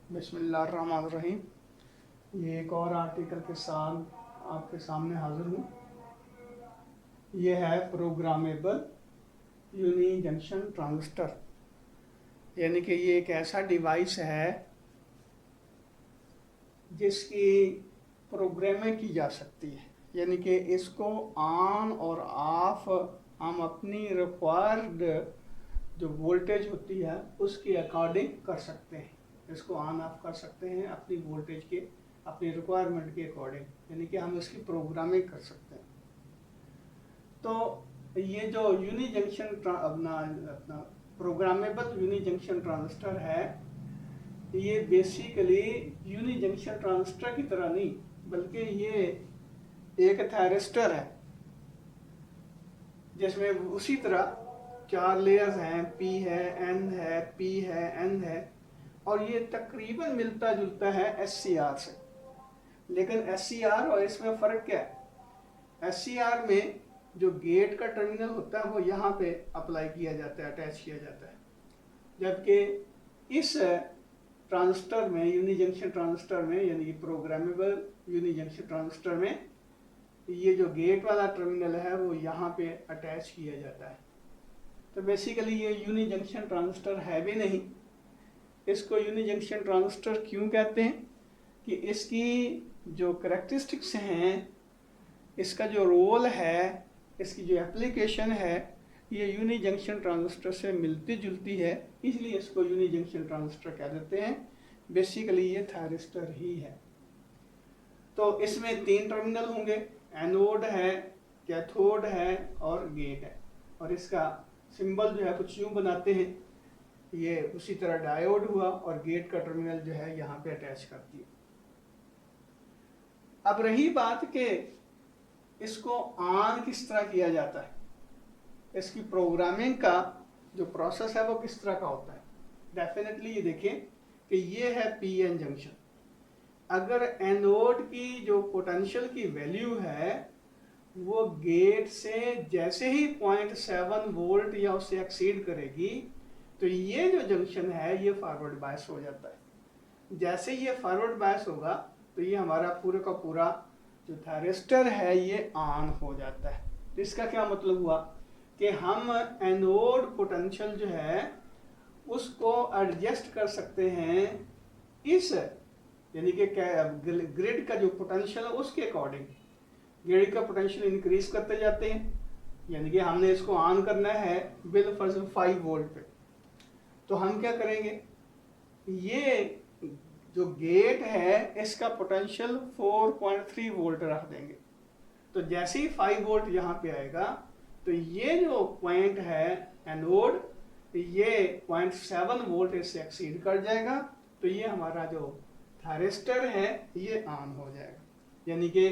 बिस्मिल्लाहिर्रहमानिर्रहीम। ये एक और आर्टिकल के साथ आपके सामने हाजिर हूँ। ये है प्रोग्रामेबल यूनी जंक्शन ट्रांजिस्टर, यानी कि ये एक ऐसा डिवाइस है जिसकी प्रोग्रामिंग की जा सकती है, यानी कि इसको ऑन और ऑफ हम अपनी रिक्वायर्ड जो वोल्टेज होती है उसके अकॉर्डिंग कर सकते हैं। इसको ऑन ऑफ कर सकते हैं अपनी वोल्टेज के, अपनी रिक्वायरमेंट के अकॉर्डिंग, यानी कि हम इसकी प्रोग्रामिंग कर सकते हैं। तो ये जो यूनी जंक्शन अपना प्रोग्रामेबल यूनी जंक्शन ट्रांजिस्टर है, ये बेसिकली यूनी जंक्शन ट्रांजिस्टर की तरह नहीं, बल्कि ये एक थायरिस्टर है जिसमें उसी तरह 4 लेयर्स हैं, पी है, एन है, पी है, एन है, और ये तकरीबन मिलता जुलता है SCR से। लेकिन SCR और इसमें फ़र्क क्या है? SCR में जो गेट का टर्मिनल होता है वो यहाँ पे अप्लाई किया जाता है, अटैच किया जाता है, जबकि इस ट्रांजिस्टर में, यूनी जंक्शन ट्रांजिस्टर में, यानी कि प्रोग्रामेबल यूनी जंक्शन ट्रांजिस्टर में, ये जो गेट वाला टर्मिनल है वो यहाँ पे अटैच किया जाता है। तो बेसिकली ये यूनी जंक्शन ट्रांजिस्टर है भी नहीं। इसको यूनी जंक्शन ट्रांजिस्टर क्यों कहते हैं? कि इसकी जो करैक्टरिस्टिक्स हैं, इसका जो रोल है, इसकी जो एप्लीकेशन है, ये यूनी जंक्शन ट्रांजिस्टर से मिलती जुलती है, इसलिए इसको यूनी जंक्शन ट्रांजिस्टर कह देते हैं। बेसिकली ये थायरिस्टर ही है। तो इसमें 3 टर्मिनल होंगे, एनोड है, कैथोड है और गेट है। और इसका सिंबल जो है कुछ यूँ बनाते हैं, ये उसी तरह डायोड हुआ और गेट का टर्मिनल जो है यहाँ पे अटैच करती है। अब रही बात कि इसको ऑन किस तरह किया जाता है, इसकी प्रोग्रामिंग का जो प्रोसेस है वो किस तरह का होता है। डेफिनेटली ये देखें कि ये है PN जंक्शन। अगर एनोड की जो पोटेंशियल की वैल्यू है वो गेट से जैसे ही 0.7 वोल्ट या उससे एक्सीड करेगी, तो ये जो जंक्शन है ये फॉरवर्ड बायस हो जाता है। जैसे ये फॉरवर्ड बायस होगा तो ये हमारा पूरे का पूरा जो थायरिस्टर है ये ऑन हो जाता है। तो इसका क्या मतलब हुआ कि हम एनोड पोटेंशियल जो है उसको एडजस्ट कर सकते हैं इस, यानी कि ग्रिड का जो पोटेंशियल है उसके अकॉर्डिंग। ग्रिड का पोटेंशियल इंक्रीज करते जाते हैं, यानी कि हमने इसको ऑन करना है बिल फर्ज 5 वोल्ट पे, तो हम क्या करेंगे, ये जो गेट है इसका पोटेंशियल 4.3 वोल्ट रख देंगे। तो जैसे ही 5 वोल्ट यहाँ पे आएगा तो ये जो पॉइंट है एनोड, ये 0.7 वोल्ट इससे एक्सीड कर जाएगा, तो ये हमारा जो थायरिस्टर है ये ऑन हो जाएगा। यानी कि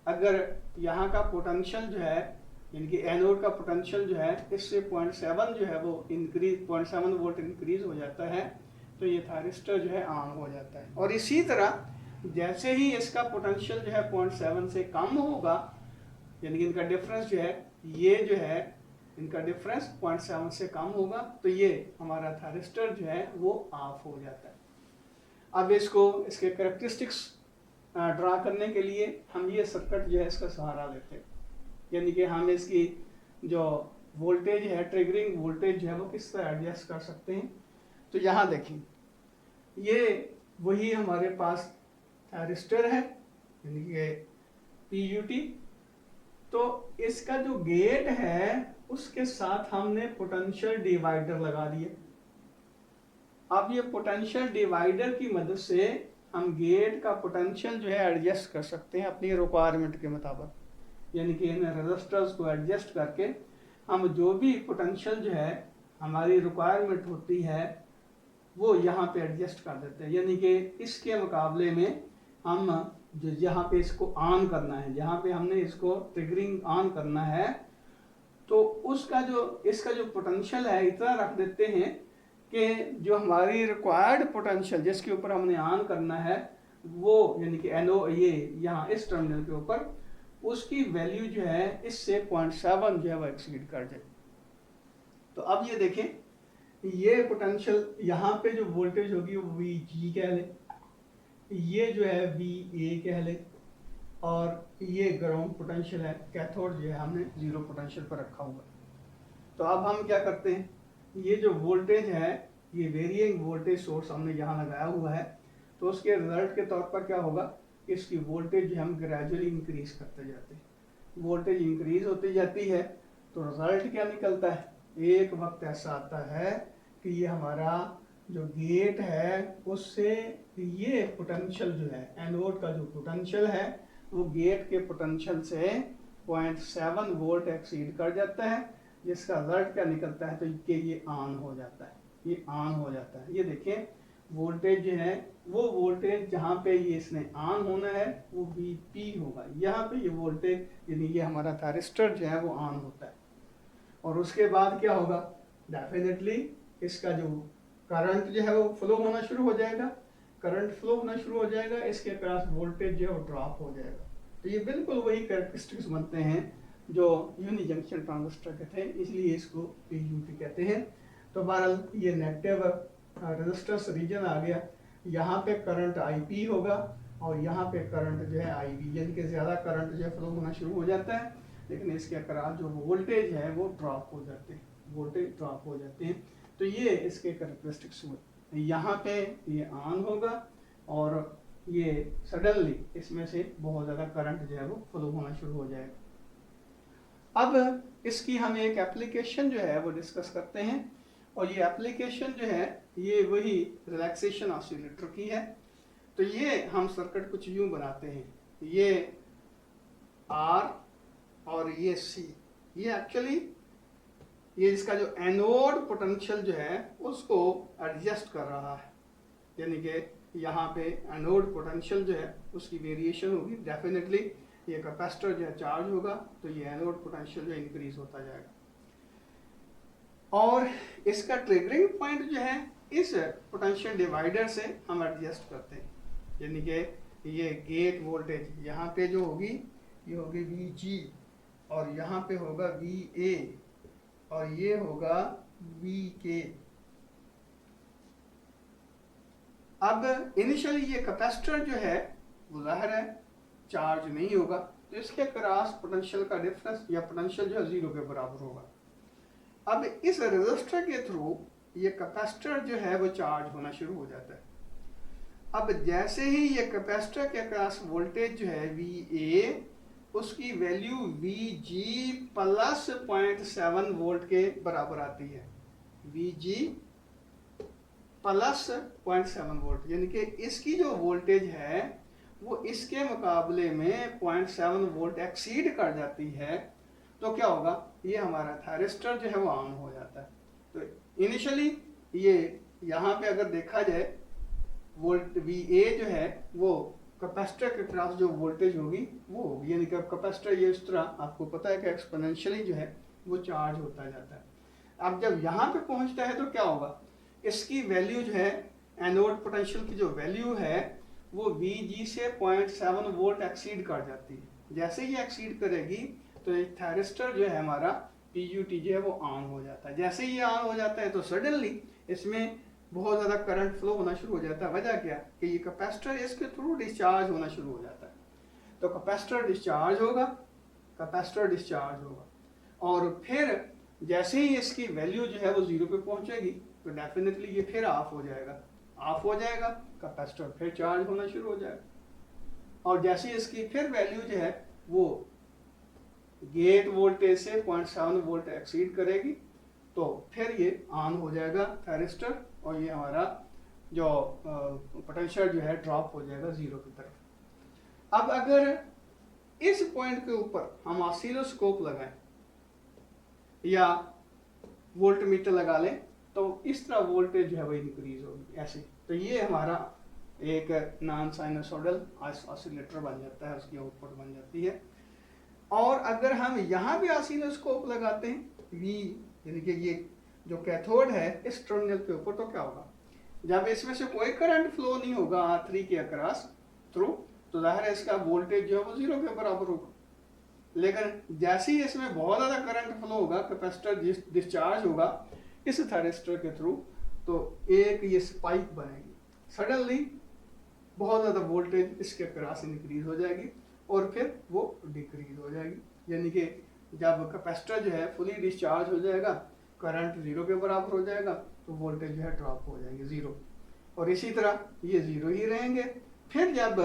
अगर यहाँ का पोटेंशियल जो है, यानी कि एनोड का पोटेंशियल जो है इससे 0.7 जो है वो इंक्रीज, 0.7 वोल्ट इंक्रीज हो जाता है, तो ये थायरिस्टर जो है ऑन हो जाता है। और इसी तरह जैसे ही इसका पोटेंशियल जो है 0.7 से कम होगा, यानी कि इनका डिफरेंस जो है, ये जो है इनका डिफरेंस 0.7 से कम होगा, तो ये हमारा थायरिस्टर जो है वो ऑफ हो जाता है। अब इसको, इसके कैरेक्टरिस्टिक्स ड्रा करने के लिए हम ये सर्किट जो है इसका सहारा लेते हैं, यानी कि हम इसकी जो वोल्टेज है, ट्रिगरिंग वोल्टेज जो है वो किस तरह एडजस्ट कर सकते हैं। तो यहाँ देखें, ये वही हमारे पास थायरिस्टर है, यानी कि PUT। तो इसका जो गेट है उसके साथ हमने पोटेंशियल डिवाइडर लगा दिया। अब ये पोटेंशियल डिवाइडर की मदद से हम गेट का पोटेंशियल जो है एडजस्ट कर सकते हैं अपनी रिक्वायरमेंट के मुताबिक, यानी कि इन रेजिस्टर्स को एडजस्ट करके हम जो भी पोटेंशियल जो है हमारी रिक्वायरमेंट होती है वो यहाँ पे एडजस्ट कर देते हैं। यानी कि इसके मुकाबले में हम जो जहाँ पे इसको ऑन करना है, जहाँ पे हमने इसको ट्रिगरिंग ऑन करना है, तो उसका जो, इसका जो पोटेंशियल है इतना रख देते हैं कि जो हमारी रिक्वायर्ड पोटेंशियल जिसके ऊपर हमने ऑन करना है वो, यानी कि एनओ, ये यहाँ इस टर्मिनल के ऊपर, उसकी वैल्यू जो है इससे 0.7 जो है वो एक्सीड कर जाए। तो अब ये देखें, ये पोटेंशियल यहाँ पे जो वोल्टेज होगी वो VG कह लें, ये जो है VA कह ले, और ये ग्राउंड पोटेंशियल है, कैथोड जो है हमने जीरो पोटेंशियल पर रखा हुआ। तो अब हम क्या करते हैं, ये जो वोल्टेज है, ये वेरिएंग वोल्टेज सोर्स हमने यहाँ लगाया हुआ है, तो उसके रिजल्ट के तौर पर क्या होगा, इसकी वोल्टेज जो हम ग्रेजुअली इंक्रीज करते जाते हैं। वोल्टेज इंक्रीज होती जाती है तो रिजल्ट क्या निकलता है, एक वक्त ऐसा आता है कि ये हमारा जो गेट है उससे ये पोटेंशियल जो है, एनोड का जो पोटेंशियल है वो गेट के पोटेंशियल से 0.7 वोल्ट एक्सीड कर जाता है, जिसका रिजल्ट क्या निकलता है, तो ये ऑन हो जाता है, ये ऑन हो जाता है। ये देखें वोल्टेज जो है, वो वोल्टेज जहाँ पे ये इसने ऑन होना है वो VP होगा, यहाँ पे ये वोल्टेज यानी ये हमारा थायरिस्टर जो है वो ऑन होता है। और उसके बाद क्या होगा, डेफिनेटली इसका जो करंट जो है वो फ्लो होना शुरू हो जाएगा, करंट फ्लो होना शुरू हो जाएगा, इसके क्रॉस वोल्टेज जो है वो ड्रॉप हो जाएगा। तो ये बिल्कुल वही कैरेक्टरिस्टिक्स बनते हैं जो यूनि जंक्शन ट्रांजिस्टर के थे, इसलिए इसको PUT कहते हैं। तो बहरहाल ये नेगेटिव रेजिस्टेंस रीजन आ गया, यहाँ पे करंट IP होगा और यहाँ पे करंट जो है IB, यानी कि ज़्यादा करंट जो है फ्लो होना शुरू हो जाता है, लेकिन इसके अक्रॉस जो वोल्टेज है वो ड्रॉप हो जाते हैं, वोल्टेज ड्रॉप हो जाते हैं। तो ये इसके कैरेक्टरिस्टिक्स हुए। यहाँ पे ये ऑन होगा और ये सडनली इसमें से बहुत ज़्यादा करंट जो है वो फ्लो होना शुरू हो जाएगा। अब इसकी हम एक एप्लीकेशन जो है वो डिस्कस करते हैं, और ये एप्लीकेशन जो है ये वही रिलैक्सेशन ऑसिलेटर की है। तो ये हम सर्किट कुछ यूँ बनाते हैं, ये R और ये C, ये एक्चुअली ये इसका जो एनोड पोटेंशियल जो है उसको एडजस्ट कर रहा है, यानी कि यहाँ पे एनोड पोटेंशियल जो है उसकी वेरिएशन होगी, डेफिनेटली ये कैपेसिटर जो है चार्ज होगा तो ये एनोड पोटेंशियल जो इंक्रीज होता जाएगा। और इसका ट्रिगरिंग पॉइंट जो है इस पोटेंशियल डिवाइडर से हम एडजस्ट करते हैं, यानी कि ये गेट वोल्टेज यहाँ पे जो होगी ये होगी VG, और यहाँ पे होगा VA, और ये होगा VK। अब इनिशियली ये कैपेसिटर जो है वो ज़ाहिर है चार्ज नहीं होगा, तो इसके क्रॉस पोटेंशियल का डिफरेंस या पोटेंशियल जो है 0 के बराबर होगा। अब इस रेजिस्टर के थ्रू ये कैपेसिटर जो है वो चार्ज होना शुरू हो जाता है। अब जैसे ही ये कैपेसिटर के क्रॉस वोल्टेज जो है VA, उसकी वैल्यू VG प्लस 0.7 वोल्ट के बराबर आती है, VG प्लस 0.7 वोल्ट, यानी कि इसकी जो वोल्टेज है वो इसके मुकाबले में 0.7 वोल्ट एक्सीड कर जाती है। तो क्या होगा, ये हमारा थायरिस्टर जो है वो ऑन हो जाता है। तो इनिशियली ये यहाँ पे अगर देखा जाए वोल्ट VA जो है वो कैपेसिटर के क्रॉस जो वोल्टेज होगी वो होगी, यानी कि कैपेसिटर ये इस तरह आपको पता है कि एक्सपोनेंशियली जो है वो चार्ज होता जाता है। अब जब यहाँ पे पहुँचता है तो क्या होगा, इसकी वैल्यू जो है एनोड पोटेंशियल की जो वैल्यू है वो VG से 0.7 वोल्ट एक्सीड कर जाती है। जैसे ही एक्सीड करेगी तो एक थायरिस्टर जो है हमारा PUT जो है वो ऑन हो जाता है। जैसे ही ऑन हो जाता है तो सडनली इसमें बहुत ज़्यादा करंट फ्लो होना शुरू हो जाता है। वजह क्या कि ये कैपेसिटर इसके थ्रू डिस्चार्ज होना शुरू हो जाता है। तो कैपेसिटर डिस्चार्ज होगा, कैपेसिटर डिस्चार्ज होगा, और फिर जैसे ही इसकी वैल्यू जो है वो 0 पे पहुंचेगी तो डेफिनेटली ये फिर ऑफ हो जाएगा, ऑफ हो जाएगा, कैपेसिटर फिर चार्ज होना शुरू हो जाएगा, और जैसे इसकी फिर वैल्यू जो है वो गेट वोल्टेज से 0.7 वोल्ट एक्सीड करेगी तो फिर ये ऑन हो जाएगा थायरिस्टर, और ये हमारा जो पोटेंशियल जो है ड्रॉप हो जाएगा 0 की तरफ। अब अगर इस पॉइंट के ऊपर हम ऑसिलोस्कोप लगाएं या वोल्टमीटर लगा लें तो इस तरह वोल्टेज जो है वो इंक्रीज होगी ऐसे। तो ये हमारा एक नॉन साइनसोइडल ऑसिलेटर बन जाता है, उसकी आउटपुट बन जाती है। और अगर हम यहाँ भी ऑसिलोस्कोप लगाते हैं V, यानी कि ये जो कैथोड है इस टर्मिनल के ऊपर, तो क्या होगा, जब इसमें से कोई करंट फ्लो नहीं होगा R3 के अक्रॉस थ्रू तो जाहिर है इसका वोल्टेज जो है वो 0 के बराबर होगा। लेकिन जैसे ही इसमें बहुत ज़्यादा करंट फ्लो होगा, कैपेसिटर डिस्चार्ज होगा इस थायरिस्टर के थ्रू, तो एक ये स्पाइक बनेगी, सडनली बहुत ज़्यादा वोल्टेज इसके क्रॉस इंक्रीज हो जाएगी और फिर वो डिक्रीज हो जाएगी। यानी कि जब कैपेसिटर जो है फुली डिस्चार्ज हो जाएगा, करंट जीरो के बराबर हो जाएगा, तो वोल्टेज जो है ड्रॉप हो जाएंगे जीरो, और इसी तरह ये जीरो ही रहेंगे। फिर जब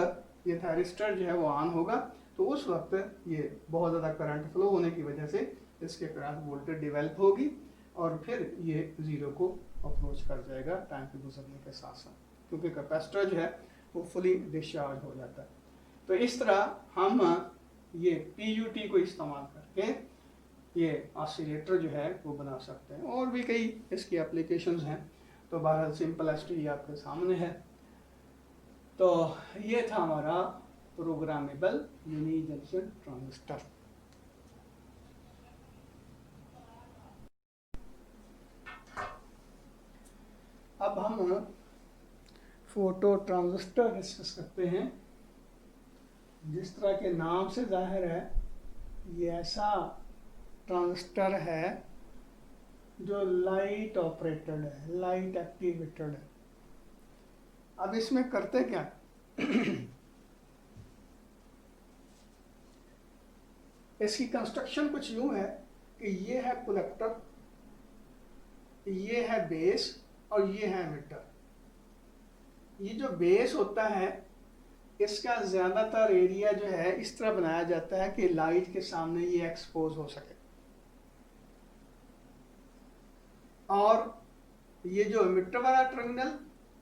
ये थायरिस्टर जो है वो ऑन होगा तो उस वक्त ये बहुत ज़्यादा करंट फ्लो होने की वजह से इसके क्रॉस वोल्टेज डेवलप होगी और फिर ये जीरो को अप्रोच कर जाएगा टाइम के गुजरने के साथ साथ, क्योंकि कैपेसिटर जो है वो फुली डिस्चार्ज हो जाता है। तो इस तरह हम ये PUT को इस्तेमाल करके ये ऑसिलेटर जो है वो बना सकते हैं, और भी कई इसकी एप्लीकेशंस हैं। तो बहरहाल सिंपलेस्ट ही आपके सामने है। तो ये था हमारा प्रोग्रामेबल यूनी जंक्शन ट्रांजिस्टर। अब हम फोटो ट्रांजिस्टर डिस्कस करते हैं। जिस तरह के नाम से जाहिर है, ये ऐसा ट्रांजिस्टर है जो लाइट ऑपरेटेड है, लाइट एक्टिवेटेड है। अब इसमें करते क्या इसकी कंस्ट्रक्शन कुछ यूं है कि ये है कलेक्टर, ये है बेस और ये है एमिटर। ये जो बेस होता है इसका ज़्यादातर एरिया जो है इस तरह बनाया जाता है कि लाइट के सामने ये एक्सपोज हो सके, और ये जो एमिटर वाला टर्मिनल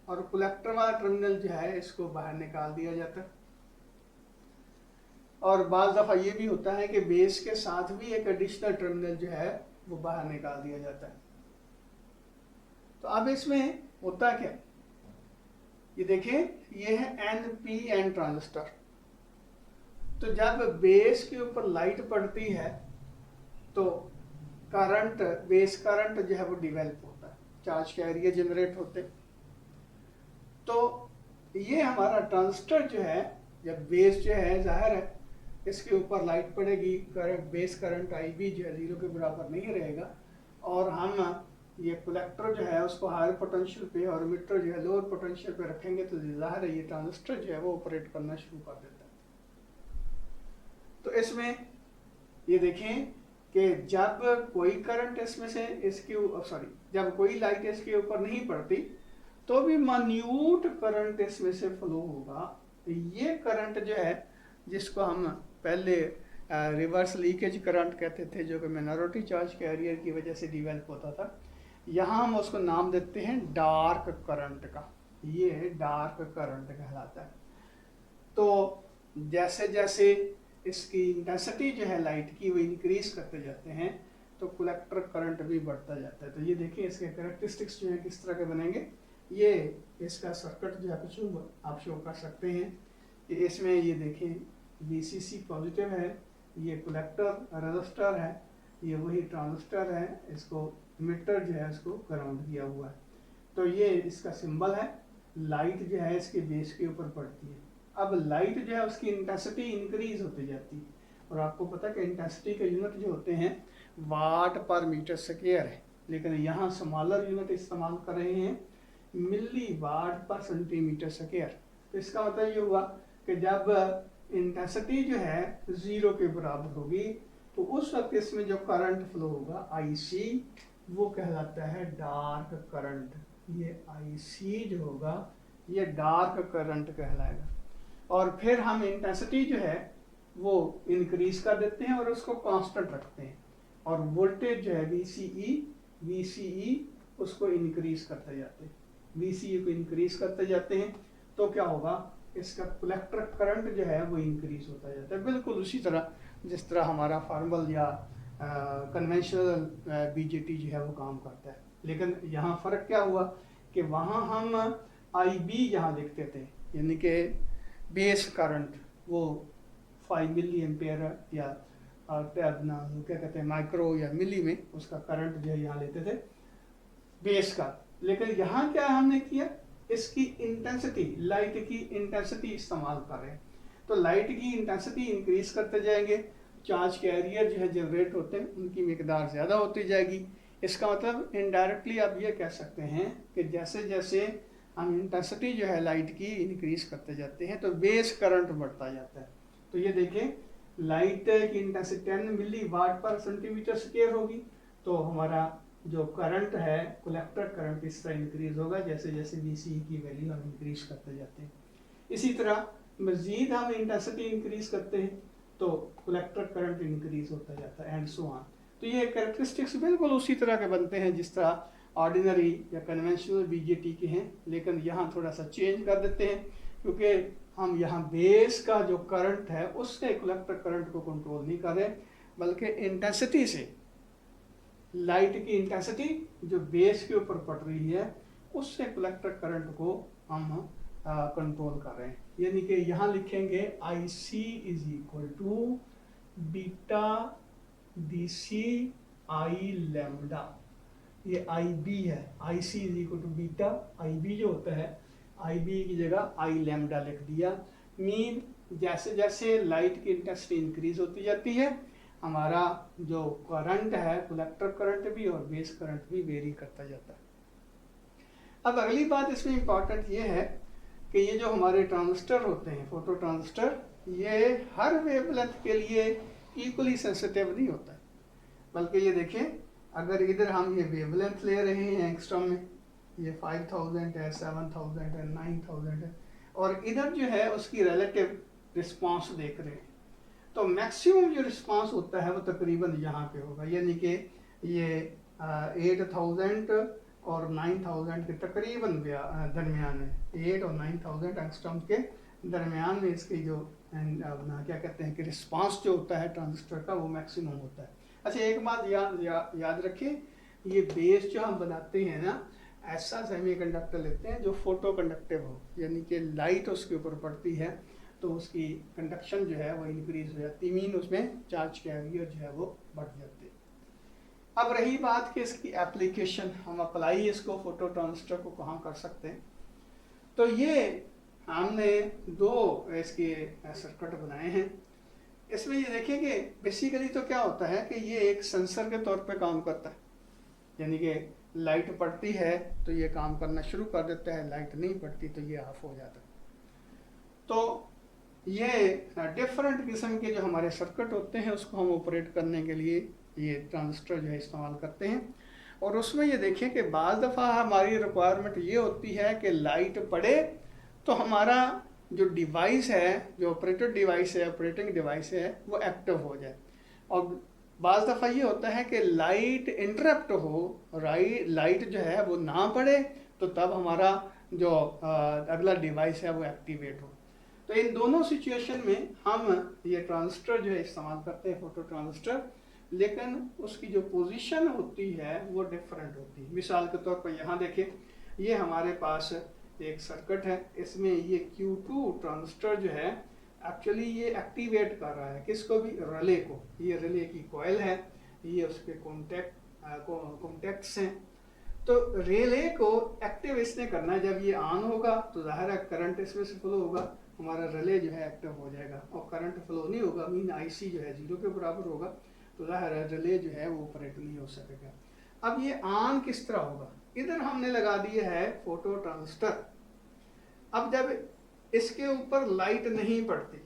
और कलेक्टर वाला टर्मिनल जो है इसको बाहर निकाल दिया जाता है। और बाज़ दफ़ा ये भी होता है कि बेस के साथ भी एक एडिशनल टर्मिनल जो है वो बाहर निकाल दिया जाता है। तो अब इसमें होता क्या, ये देखें, ये है NPN ट्रांजिस्टर। तो जब बेस के ऊपर लाइट पड़ती है तो करंट, बेस करंट जो है वो डिवेल्प होता है, चार्ज कैरियर जनरेट होते। तो ये हमारा ट्रांजिस्टर जो है, जब बेस जो है जाहिर है इसके ऊपर लाइट पड़ेगी, करंट, बेस करंट IB जो है जीरो के बराबर नहीं रहेगा, और हम ये कलेक्टर जो है उसको हायर पोटेंशियल पे और एमिटर जो है लोअर पोटेंशियल पे रखेंगे तो जाहिर है ये ट्रांजिस्टर जो है वो ऑपरेट करना शुरू कर देता है। तो इसमें ये देखें कि जब कोई करंट इसमें से जब कोई लाइट इसके ऊपर नहीं पड़ती तो भी मान्यूट करंट इसमें से फ्लो होगा। तो ये करंट जो है, जिसको हम पहले रिवर्स लीकेज करंट कहते थे, जो कि माइनॉरिटी चार्ज कैरियर की वजह से डिवेल्प होता था, यहाँ हम उसको नाम देते हैं डार्क करंट का। ये डार्क करंट कहलाता है। तो जैसे जैसे इसकी इंटेंसिटी जो है लाइट की वो इंक्रीज करते जाते हैं तो कलेक्टर करंट भी बढ़ता जाता है। तो ये देखिए इसके कैरेक्टरिस्टिक्स जो है किस तरह के बनेंगे। ये इसका सर्किट जो है कुछ आप शो कर सकते हैं कि इसमें ये देखिए VCC पॉजिटिव है, ये कलेक्टर रेजिस्टर है, ये वही ट्रांजिस्टर है, इसको एमिटर जो है इसको ग्राउंड किया हुआ है। तो ये इसका सिंबल है। लाइट जो है इसके बेस के ऊपर पड़ती है। अब लाइट जो है उसकी इंटेंसिटी इंक्रीज होती जाती है, और आपको पता है कि इंटेंसिटी के यूनिट जो होते हैं वाट पर मीटर स्क्वायर है, लेकिन यहाँ स्मॉलर यूनिट इस्तेमाल कर रहे हैं मिली वाट पर सेंटीमीटर स्क्वायर। तो इसका मतलब ये हुआ कि जब इंटेंसिटी जो है जीरो के बराबर होगी तो उस वक्त इसमें जो करंट फ्लो होगा IC, वो कहलाता है डार्क करंट। ये IC जो होगा ये डार्क करंट कहलाएगा। और फिर हम इंटेंसिटी जो है वो इंक्रीज कर देते हैं और उसको कांस्टेंट रखते हैं, और वोल्टेज जो है VCE उसको इंक्रीज करते जाते हैं, VCE को इंक्रीज करते जाते हैं। तो क्या होगा, इसका कलेक्टर करंट जो है वो इंक्रीज होता जाता है, बिल्कुल उसी तरह जिस तरह हमारा फॉर्मल या कन्वेंशनल BJT जो है वो काम करता है। लेकिन यहाँ फ़र्क क्या हुआ कि वहाँ हम IB यहाँ लिखते थे, यानी कि बेस करंट वो 5 मिली एम्पेयर या क्या कहते हैं माइक्रो या मिली में उसका करंट जो है यहाँ लेते थे बेस का। लेकिन यहाँ क्या हमने किया, इसकी इंटेंसिटी, लाइट की इंटेंसिटी इस्तेमाल कर रहे हैं। तो लाइट की इंटेंसिटी इंक्रीज करते जाएंगे, चार्ज कैरियर जो है जनरेट होते हैं उनकी मिकदार ज़्यादा होती जाएगी। इसका मतलब इनडायरेक्टली आप ये कह सकते हैं कि जैसे जैसे हम इंटेंसिटी जो है लाइट की इंक्रीज करते जाते हैं तो बेस करंट बढ़ता जाता है। तो ये देखें, लाइट की इंटेंसिटी 10 मिली वाट पर सेंटीमीटर स्क्वायर होगी, तो हमारा जो करंट है कलेक्टर करंट इस तरह इंक्रीज होगा जैसे जैसे VCE की वैल्यू हम इंक्रीज करते जाते हैं। इसी तरह मजीद हम इंटेंसिटी इंक्रीज करते हैं तो कलेक्टर करंट इंक्रीज होता जाता है एंड सो ऑन। तो ये कैरेक्टरिस्टिक्स बिल्कुल उसी तरह के बनते हैं जिस तरह ऑर्डिनरी या कन्वेंशनल BJT के हैं, लेकिन यहाँ थोड़ा सा चेंज कर देते हैं क्योंकि हम यहाँ बेस का जो करंट है उससे कलेक्टर करंट को कंट्रोल नहीं कर रहे, बल्कि इंटेंसिटी से, लाइट की इंटेंसिटी जो बेस के ऊपर पड़ रही है उससे कलेक्टर करंट को हम कंट्रोल कर रहे हैं। यानी कि यहाँ लिखेंगे IC is equal to beta DC I lambda, ये IB है, IC is equal to beta, IB जो होता है IB की जगह I लैम्डा लिख दिया। मीन जैसे जैसे लाइट की इंटेंसिटी इंक्रीज होती जाती है हमारा जो करंट है कलेक्टर करंट भी और बेस करंट भी वेरी करता जाता है। अब अगली बात इसमें इम्पॉर्टेंट ये है कि ये जो हमारे ट्रांजिस्टर होते हैं, फोटो ट्रांजिस्टर, ये हर वेवलेंथ के लिए इक्वली सेंसिटिव नहीं होता है, बल्कि ये देखें, अगर इधर हम ये वेवलेंथ ले रहे हैं एंगस्ट्रॉम में, ये 5000 है, 7000 है, 9000 है, और इधर जो है उसकी रिलेटिव रिस्पांस देख रहे हैं, तो मैक्सिमम जो रिस्पांस होता है वो तकरीबन यहाँ पे होगा। यानी कि ये 8000 और 9000 के तकरीबन दरमियान में, 8 और 9000 एंगस्ट्रॉम के दरमियान में इसकी जो क्या कहते हैं कि रिस्पांस जो होता है ट्रांजिस्टर का वो मैक्सिमम होता है। अच्छा, एक बात याद रखें, ये बेस जो हम बनाते हैं ना, ऐसा सेमीकंडक्टर लेते हैं जो फोटो कंडक्टिव हो, यानी कि लाइट उसके ऊपर पड़ती है तो उसकी कंडक्शन जो है वो इंक्रीज हो जाती है, मीन उसमें चार्ज कैरियर जो है वो बढ़ जाते हैं। अब रही बात कि इसकी एप्लीकेशन, हम अप्लाई इसको फोटो ट्रांजिस्टर को कहाँ कर सकते हैं, तो ये हमने दो इसके सर्किट बनाए हैं। इसमें ये देखिए कि बेसिकली तो क्या होता है कि ये एक सेंसर के तौर पे काम करता है, यानी कि लाइट पड़ती है तो ये काम करना शुरू कर देता है, लाइट नहीं पड़ती तो ये ऑफ हो जाता है। तो ये डिफरेंट किस्म के जो हमारे सर्किट होते हैं उसको हम ऑपरेट करने के लिए ये ट्रांजिस्टर जो है इस्तेमाल करते हैं। और उसमें ये देखें कि बाज़ दफ़ा हमारी रिक्वायरमेंट ये होती है कि लाइट पड़े तो हमारा जो डिवाइस है, जो ऑपरेटिंग डिवाइस है वो एक्टिव हो जाए, और बाज़ दफ़ा ये होता है कि लाइट इंटरप्ट हो, लाइट जो है वो ना पड़े तो तब हमारा जो अगला डिवाइस है वो एक्टिवेट हो। तो इन दोनों सिचुएशन में हम ये ट्रांजिस्टर जो है इस्तेमाल करते हैं, फोटो ट्रांजिस्टर, लेकिन उसकी जो पोजीशन होती है वो डिफरेंट होती है। मिसाल के तौर पर यहाँ देखें, ये हमारे पास एक सर्किट है, इसमें ये Q2 ट्रांजिस्टर जो है एक्चुअली ये एक्टिवेट कर रहा है किसको भी, रिले को। ये रिले की कॉइल है, ये उसके कॉन्टेक्ट्स हैं, तो रिले को एक्टिव इसने करना है। जब ये ऑन होगा तो जाहिर है करंट इसमें से फ्लो होगा, हमारा रिले जो है एक्टिव हो जाएगा, और करंट फ्लो नहीं होगा, मीन IC जो है 0 के बराबर होगा, तो जाहिर है रिले जो है वो ऑपरेट नहीं हो सकेगा। अब ये ऑन किस तरह होगा, इधर हमने लगा दिया है फोटो ट्रांजिस्टर। अब जब इसके ऊपर लाइट नहीं पड़ती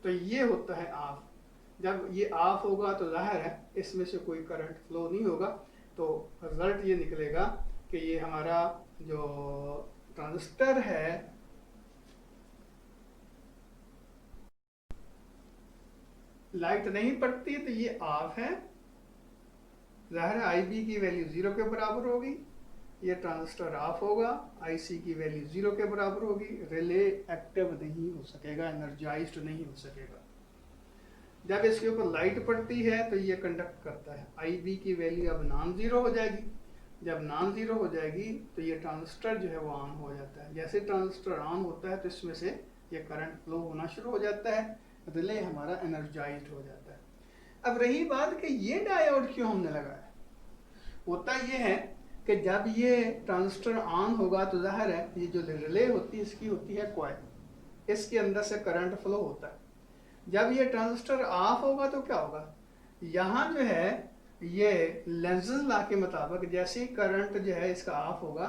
तो ये होता है ऑफ। जब ये ऑफ होगा तो जाहिर है इसमें से कोई करंट फ्लो नहीं होगा, तो रिजल्ट ये निकलेगा कि ये हमारा जो ट्रांजिस्टर है लाइट नहीं पड़ती तो ये ऑफ है, जाहिर है IB की वैल्यू 0 के बराबर होगी, ये ट्रांजिस्टर ऑफ होगा, IC की वैल्यू 0 के बराबर होगी, रिले एक्टिव नहीं हो सकेगा, एनर्जाइज्ड नहीं हो सकेगा। जब इसके ऊपर लाइट पड़ती है तो ये कंडक्ट करता है, IB की वैल्यू अब नॉन ज़ीरो हो जाएगी, जब नॉन ज़ीरो हो जाएगी तो ये ट्रांजिस्टर जो है वो ऑन हो जाता है। जैसे ट्रांजिस्टर ऑन होता है तो इसमें से ये करंट फ्लो होना शुरू हो जाता है, रिले हमारा एनर्जाइज्ड हो जाता है। अब रही बात कि ये डायोड क्यों हमने लगाया, होता ये है कि जब ये ट्रांजिस्टर ऑन होगा तो जाहिर है ये जो रिले होती है इसकी होती है कॉइल, इसके अंदर से करंट फ्लो होता है। जब ये ट्रांजिस्टर ऑफ होगा तो क्या होगा, यहाँ जो है ये लेंसेज लॉ के मुताबिक जैसे ही करंट जो है इसका ऑफ होगा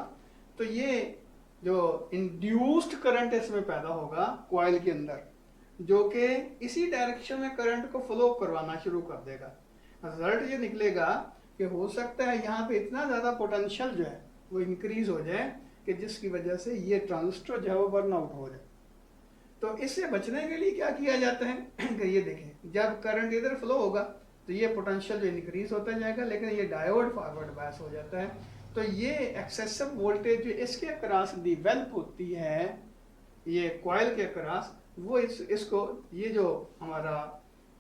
तो ये जो इंड्यूस्ड करंट इसमें पैदा होगा कॉइल के अंदर, जो कि इसी डायरेक्शन में करंट को फ्लो करवाना शुरू कर देगा। रिजल्ट ये निकलेगा कि हो सकता है यहाँ पे इतना ज़्यादा पोटेंशियल जो है वो इंक्रीज हो जाए कि जिसकी वजह से ये ट्रांजिस्टर जो है वो बर्न आउट हो जाए। तो इससे बचने के लिए क्या किया जाता है कि ये देखें, जब करंट इधर फ्लो होगा तो ये पोटेंशियल जो इंक्रीज होता जाएगा, लेकिन ये डायोड फॉरवर्ड बायस हो जाता है। तो ये एक्सेसिव वोल्टेज जो इसके अक्रॉस डिवेल्प होती है ये कॉइल के अक्रॉस, वो इसको ये जो हमारा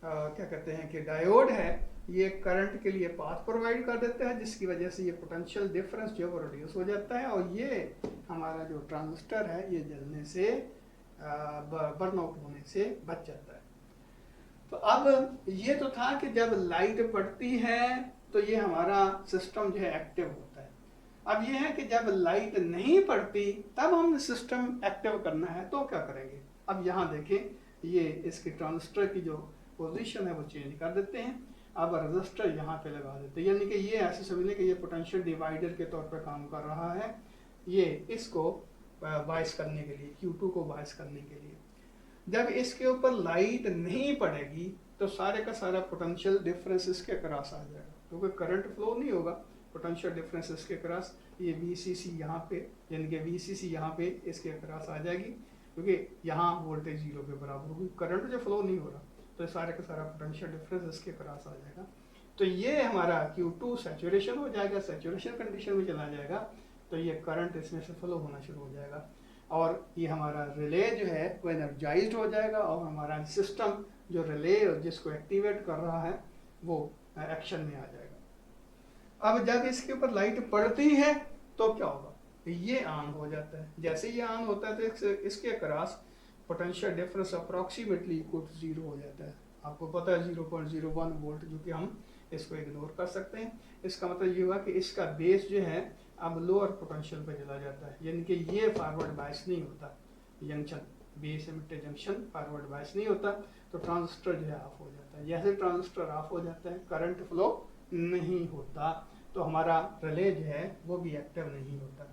क्या कहते हैं कि डायोड है, ये करंट के लिए पाथ प्रोवाइड कर देता है, जिसकी वजह से ये पोटेंशियल डिफरेंस जो है रिड्यूस हो जाता है और ये हमारा जो ट्रांजिस्टर है ये जलने से बर्नआउट होने से बच जाता है। तो अब ये तो था कि जब लाइट पड़ती है तो ये हमारा सिस्टम जो है एक्टिव होता है। अब ये है कि जब लाइट नहीं पड़ती तब हम सिस्टम एक्टिव करना है तो क्या करेंगे। अब यहाँ देखें, ये इसके ट्रांजिस्टर की जो पोजीशन है वो चेंज कर देते हैं। अब रजिस्टर यहाँ पे लगा देते हैं, यानी कि ये ऐसे समझने कि ये पोटेंशियल डिवाइडर के तौर पर काम कर रहा है, ये इसको बायस करने के लिए, Q2 को बायस करने के लिए। जब इसके ऊपर लाइट नहीं पड़ेगी तो सारे का सारा पोटेंशियल डिफरेंस इसके क्रॉस आ जाएगा, क्योंकि करंट फ्लो नहीं होगा, पोटेंशियल डिफरेंस इसके क्रॉस, ये VCC यहाँ पे, यानी कि VCC यहाँ पे इसके क्रॉस आ जाएगी, क्योंकि यहाँ वोल्टेज 0 के बराबर होगी, करंट जो फ्लो नहीं हो रहा, तो सारे का सारा पोटेंशियल डिफरेंस इसके क्रॉस आ जाएगा। तो ये हमारा Q2 सैचुरेशन हो जाएगा, सैचुरेशन कंडीशन में चला जाएगा, तो ये करंट इसमें से फ्लो होना शुरू हो जाएगा और ये हमारा रिले जो है वो एनर्जाइज्ड हो जाएगा और हमारा सिस्टम जो रिले जिसको एक्टिवेट कर रहा है वो एक्शन में आ जाएगा। अब जब इसके ऊपर लाइट पड़ती है तो क्या होगा, ये ऑन हो जाता है। जैसे ये ऑन होता है तो इसके across potential difference approximately equal to 0 हो जाता है। आपको पता है 0.01 वोल्ट, जो कि हम इसको इग्नोर कर सकते हैं। इसका मतलब ये हुआ कि इसका बेस जो है अब लोअर पोटेंशियल पे चला जाता है, यानी कि ये फॉरवर्ड बायस नहीं होता, junction base emitter junction forward bias नहीं होता, तो ट्रांजिस्टर जो है ऑफ हो जाता है। जैसे ट्रांजिस्टर ऑफ हो जाता है करंट फ्लो नहीं होता, तो हमारा रिले जो है वो भी एक्टिव नहीं होता।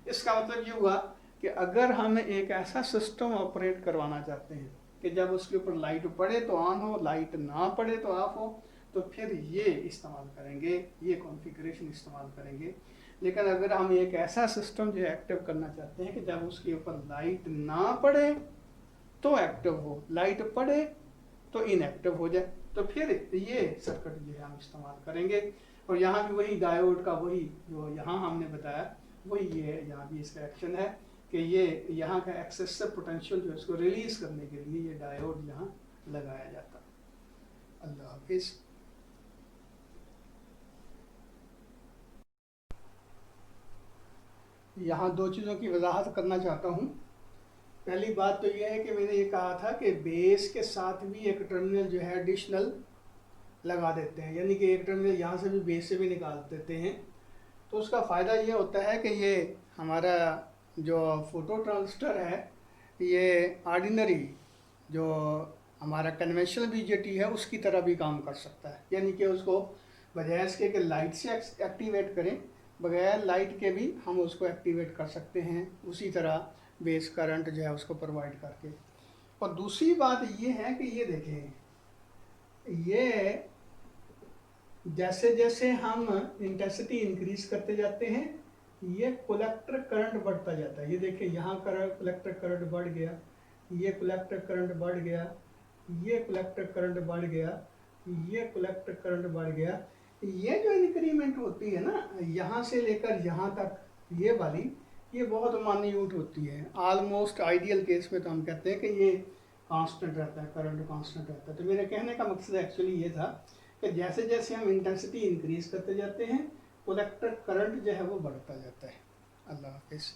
इसका मतलब ये हुआ कि अगर हम एक ऐसा सिस्टम ऑपरेट करवाना चाहते हैं कि जब उसके ऊपर लाइट पड़े तो ऑन हो, लाइट ना पड़े तो ऑफ हो, तो फिर ये इस्तेमाल करेंगे, ये कॉन्फ़िगरेशन इस्तेमाल करेंगे। लेकिन अगर हम एक ऐसा सिस्टम जो एक्टिव करना चाहते हैं कि जब उसके ऊपर लाइट ना पड़े तो एक्टिव हो, लाइट पड़े तो इनएक्टिव हो जाए, तो फिर ये सर्किट जो है हम इस्तेमाल करेंगे। और यहाँ भी वही डायोड का वही जो यहाँ हमने बताया वही ये है, यहाँ भी इसका एक्शन है कि ये यहाँ का एक्सेसिव पोटेंशियल जो है इसको रिलीज करने के लिए ये डायोड यहाँ लगाया जाता है। अल्लाह हाफिज़। यहाँ दो चीज़ों की वजाहत करना चाहता हूँ। पहली बात तो ये है कि मैंने ये कहा था कि बेस के साथ भी एक टर्मिनल जो है एडिशनल लगा देते हैं, यानी कि एक टर्मिनल यहाँ से भी बेस से भी निकाल देते हैं। तो उसका फ़ायदा ये होता है कि ये हमारा जो फोटो ट्रांजिस्टर है ये ऑर्डिनरी जो हमारा कन्वेंशनल बीजेटी है उसकी तरह भी काम कर सकता है, यानी कि उसको बजाय इसके कि लाइट से एक्टिवेट करें, बगैर लाइट के भी हम उसको एक्टिवेट कर सकते हैं, उसी तरह बेस करंट जो है उसको प्रोवाइड करके। और दूसरी बात ये है कि ये देखें, ये जैसे जैसे हम इंटेंसिटी इंक्रीज करते जाते हैं ये कलेक्टर करंट बढ़ता जाता है। ये देखिए यहाँ कलेक्टर करंट बढ़ गया, ये कलेक्टर करंट बढ़ गया, ये कलेक्टर करंट बढ़ गया, ये कलेक्टर करंट बढ़ गया। ये जो इंक्रीमेंट होती है ना यहाँ से लेकर यहाँ तक, ये वाली ये बहुत मान्यूट होती है। ऑलमोस्ट आइडियल केस में तो हम कहते हैं कि ये कांस्टेंट रहता है, करंट कांस्टेंट रहता है। तो मेरे कहने का मकसद एक्चुअली ये था कि जैसे जैसे हम इंटेंसिटी इंक्रीज करते जाते हैं कलेक्टर करंट जो है वो बढ़ता जाता है। अल्लाह हाफिज़।